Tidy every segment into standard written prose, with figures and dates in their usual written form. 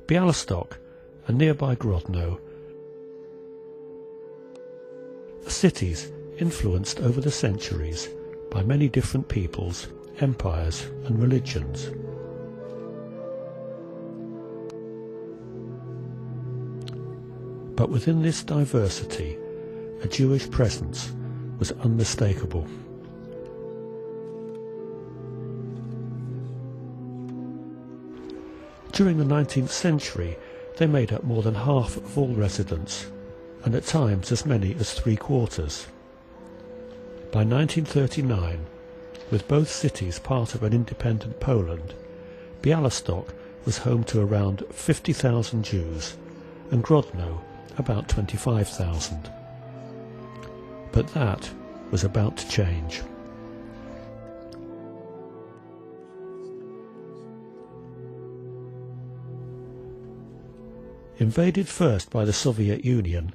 Bialystok and nearby Grodno are cities influenced over the centuries by many different peoples, empires and religions. But within this diversity, a Jewish presence was unmistakable. During the 19th century, they made up more than half of all residents, and at times as many as 3/4. By 1939, with both cities part of an independent Poland, Bialystok was home to around 50,000 Jews, and Grodno about 25,000. But that was about to change. Invaded first by the Soviet Union,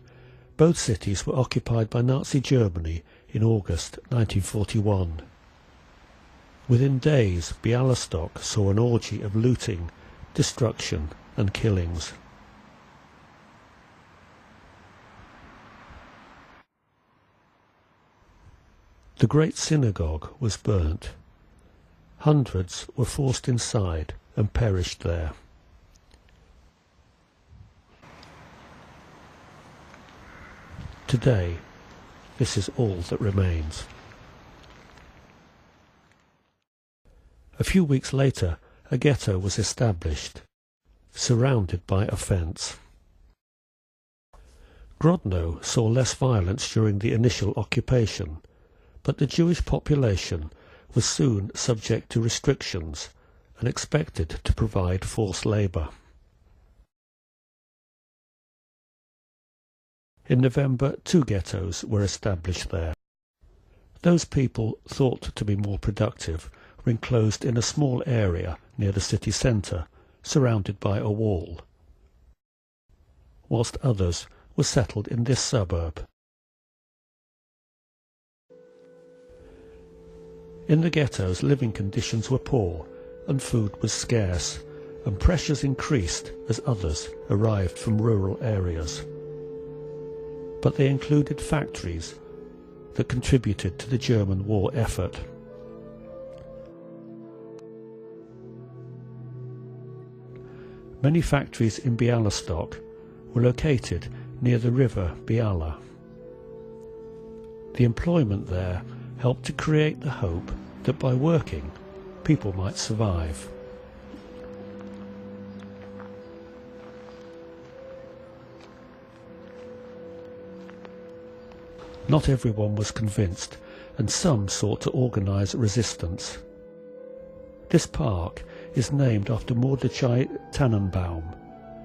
both cities were occupied by Nazi Germany in August 1941. Within days, Bialystok saw an orgy of looting, destruction and killings. The Great Synagogue was burnt. Hundreds were forced inside and perished there. Today, this is all that remains. A few weeks later, a ghetto was established, surrounded by a fence. Grodno saw less violence during the initial occupation, but the Jewish population was soon subject to restrictions and expected to provide forced labour. In November, 2 ghettos were established there. Those people thought to be more productive were enclosed in a small area near the city centre, surrounded by a wall, whilst others were settled in this suburb. In the ghettos, living conditions were poor and food was scarce, and pressures increased as others arrived from rural areas. But they included factories that contributed to the German war effort. Many factories in Bialystok were located near the river Biala. The employment there helped to create the hope that by working, people might survive. Not everyone was convinced, and some sought to organise resistance. This park is named after Mordechai Tannenbaum,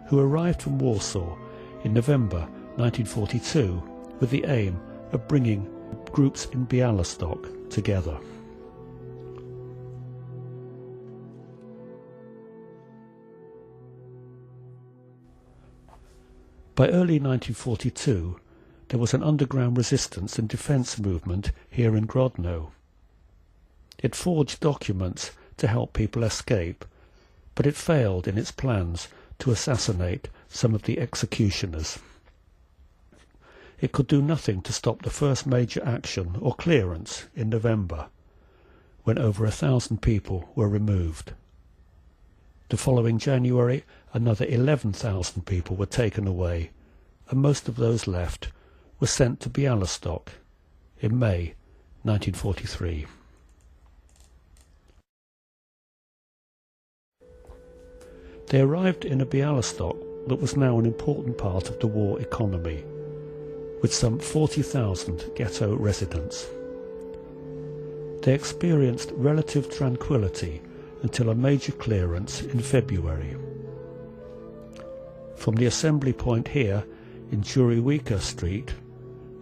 who arrived from Warsaw in November 1942 with the aim of bringing groups in Bialystok together. By early 1942, there was an underground resistance and defence movement here in Grodno. It forged documents to help people escape, but it failed in its plans to assassinate some of the executioners. It could do nothing to stop the first major action or clearance in November, when over 1,000 people were removed. The following January, another 11,000 people were taken away, and most of those left were sent to Bialystok in May 1943. They arrived in a Bialystok that was now an important part of the war economy, with some 40,000 ghetto residents. They experienced relative tranquility until a major clearance in February. From the assembly point here in Jurywika Street,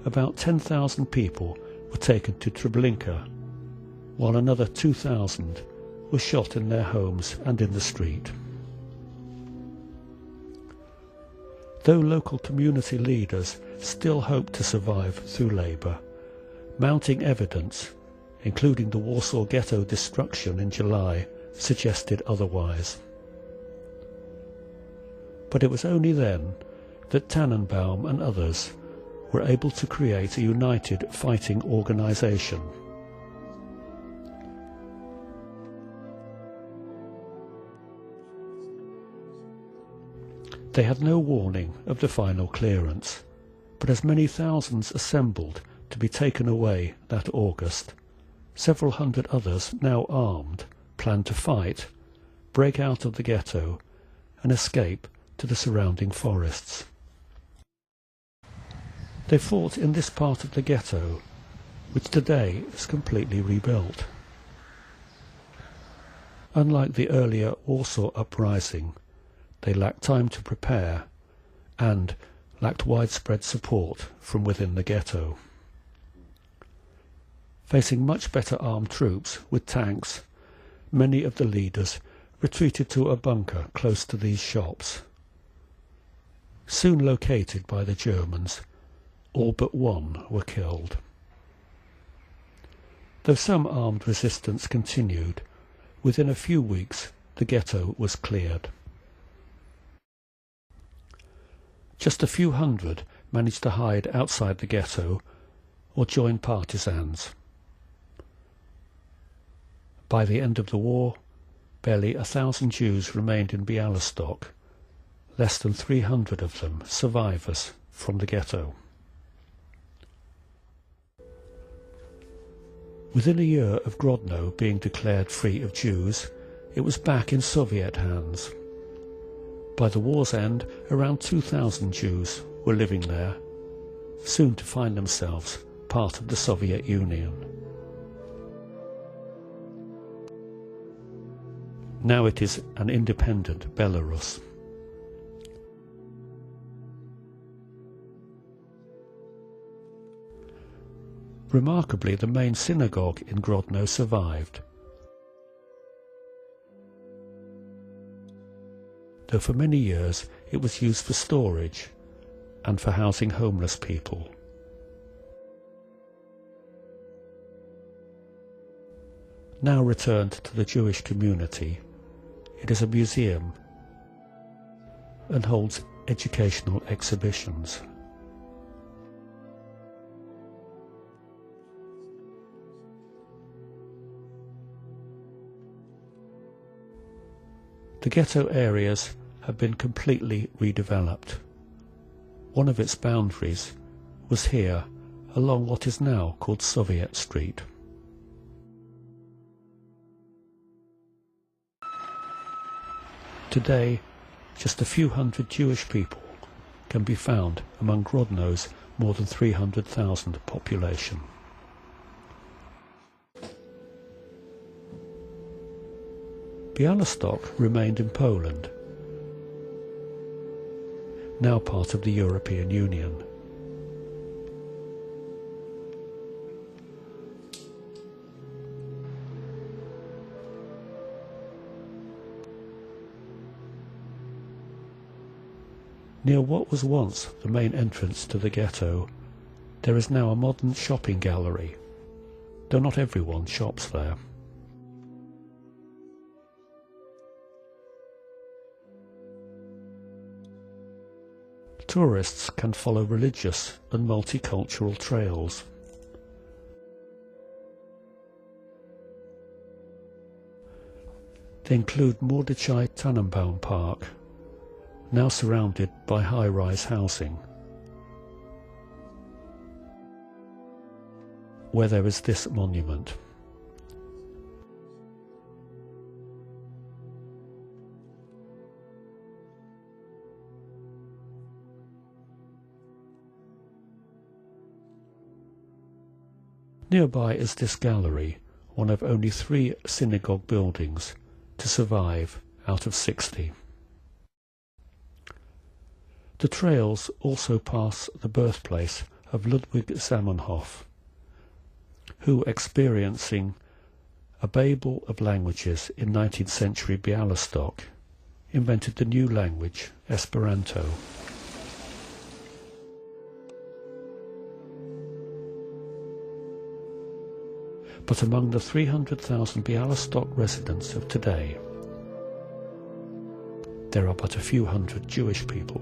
about 10,000 people were taken to Treblinka, while another 2,000 were shot in their homes and in the street. Though local community leaders still hoped to survive through labour, mounting evidence, including the Warsaw Ghetto destruction in July, suggested otherwise. But it was only then that Tannenbaum and others were able to create a united fighting organisation. They had no warning of the final clearance, but as many thousands assembled to be taken away that August, several hundred others, now armed, planned to fight, break out of the ghetto and escape to the surrounding forests. They fought in this part of the ghetto, which today is completely rebuilt. Unlike the earlier Warsaw Uprising, they lacked time to prepare and lacked widespread support from within the ghetto. Facing much better armed troops with tanks, many of the leaders retreated to a bunker close to these shops. Soon located by the Germans, all but one were killed. Though some armed resistance continued, within a few weeks the ghetto was cleared. Just a few hundred managed to hide outside the ghetto or join partisans. By the end of the war, barely 1,000 Jews remained in Bialystok, less than 300 of them survivors from the ghetto. Within a year of Grodno being declared free of Jews, it was back in Soviet hands. By the war's end, around 2,000 Jews were living there, soon to find themselves part of the Soviet Union. Now it is an independent Belarus. Remarkably, the main synagogue in Grodno survived, though for many years it was used for storage and for housing homeless people. Now returned to the Jewish community, it is a museum and holds educational exhibitions. The ghetto areas have been completely redeveloped. One of its boundaries was here along what is now called Soviet Street. Today, just a few hundred Jewish people can be found among Grodno's more than 300,000 population. Bialystok remained in Poland, now part of the European Union. Near what was once the main entrance to the ghetto, there is now a modern shopping gallery, though not everyone shops there. Tourists can follow religious and multicultural trails. They include Mordechai Tannenbaum Park, now surrounded by high-rise housing, where there is this monument. Nearby is this gallery, one of only 3 synagogue buildings to survive out of 60. The trails also pass the birthplace of Ludwig Zamenhof, who, experiencing a Babel of languages in 19th century Bialystok, invented the new language, Esperanto. But among the 300,000 Bialystok residents of today, there are but a few hundred Jewish people.